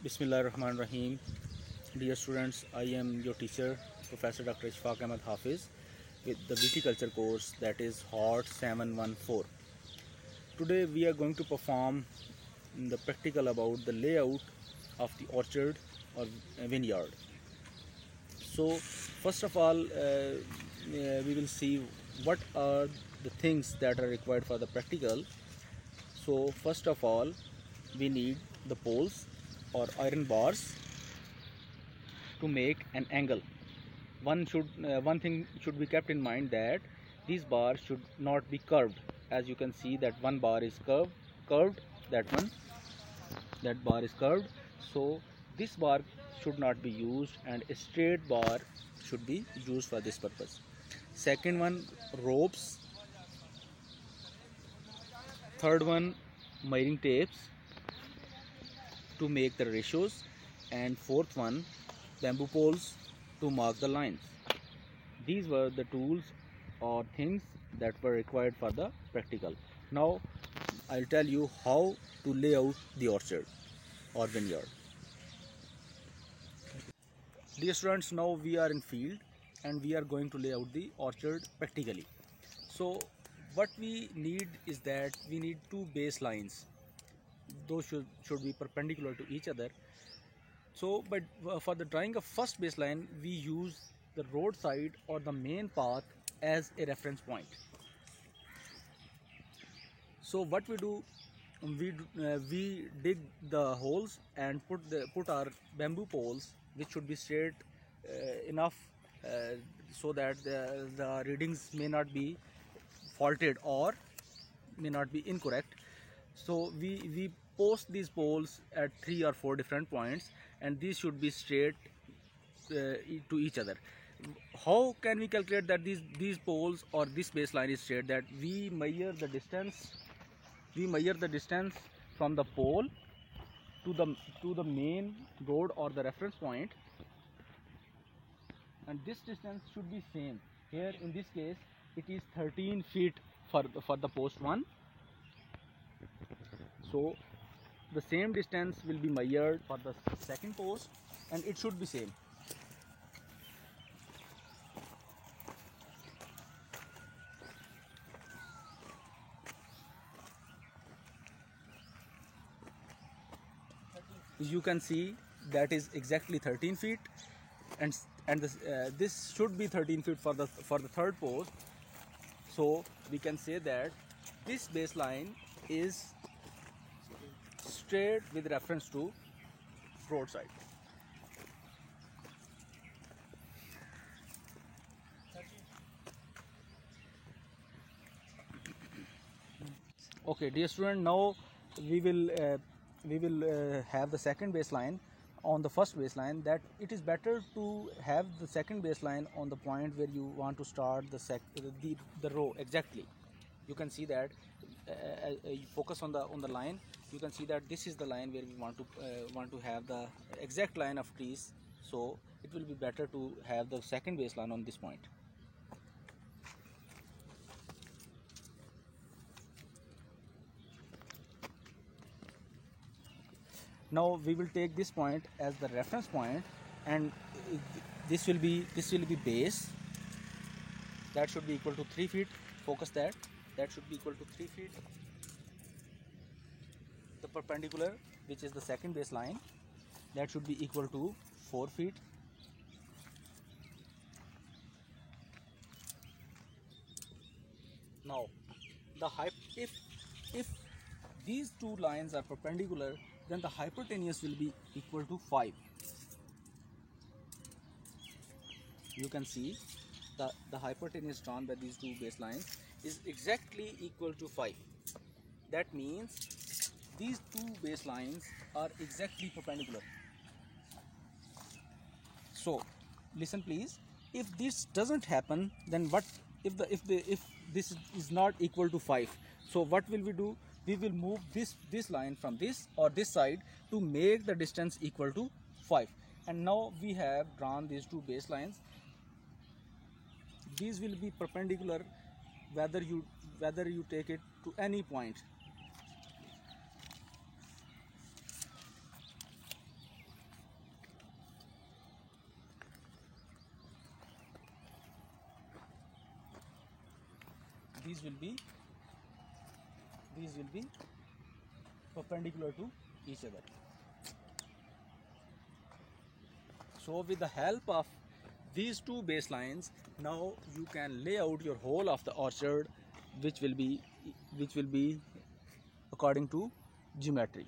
Bismillah Rahman Rahim. Dear students, I am your teacher, Professor Dr. Ishfaq Ahmed Hafiz, with the viticulture course that is HOT 714. Today we are going to perform the practical about the layout of the orchard or vineyard. So, first of all, we will see what are the things that are required for the practical. So, first of all, we need the poles or iron bars to make an angle. One thing should be kept in mind that these bars should not be curved. As you can see that one bar is curved, that bar is curved. So this bar should not be used, and a straight bar should be used for this purpose. Second one, ropes. Third one, measuring tapes to make the ratios, and fourth one, bamboo poles to mark the lines. These were the tools or things that were required for the practical. Now I'll tell you how to lay out the orchard or vineyard. Dear students, now we are in field and we are going to lay out the orchard practically. So what we need is that we need two baselines. Those should be perpendicular to each other. So but for the drawing of first baseline, we use the roadside or the main path as a reference point. So what we do, we dig the holes and put our bamboo poles, which should be straight enough so that the readings may not be faulted or may not be incorrect. So we post these poles at 3 or 4 different points, and these should be straight to each other. How can we calculate that these poles or this baseline is straight? That we measure the distance from the pole to the main road or the reference point, and this distance should be same. Here in this case it is 13 feet for the post 1. So the same distance will be measured for the second post, and it should be same. You can see that is exactly 13 feet, and this should be 13 feet for the third post. So we can say that this baseline is straight with reference to roadside. Okay, dear student, now we will have the second baseline on the first baseline. That it is better to have the second baseline on the point where you want to start the row exactly. You can see that you focus on the line. You can see that this is the line where we want to have the exact line of trees. So it will be better to have the second baseline on this point. Now we will take this point as the reference point, and this will be base. That should be equal to 3 feet. Focus that should be equal to 3 feet. The perpendicular, which is the second baseline, that should be equal to 4 feet. Now if these two lines are perpendicular, then the hypotenuse will be equal to 5. You can see the hypotenuse drawn by these two baselines is exactly equal to 5. That means these two baselines are exactly perpendicular. So listen please, if this doesn't happen, then what if this is not equal to 5? So what will we do? We will move this line from this or this side to make the distance equal to 5. And now we have drawn these two baselines. These will be perpendicular whether you take it to any point. these will be perpendicular to each other. So with the help of these two baselines, now you can lay out your whole of the orchard, which will be according to geometry.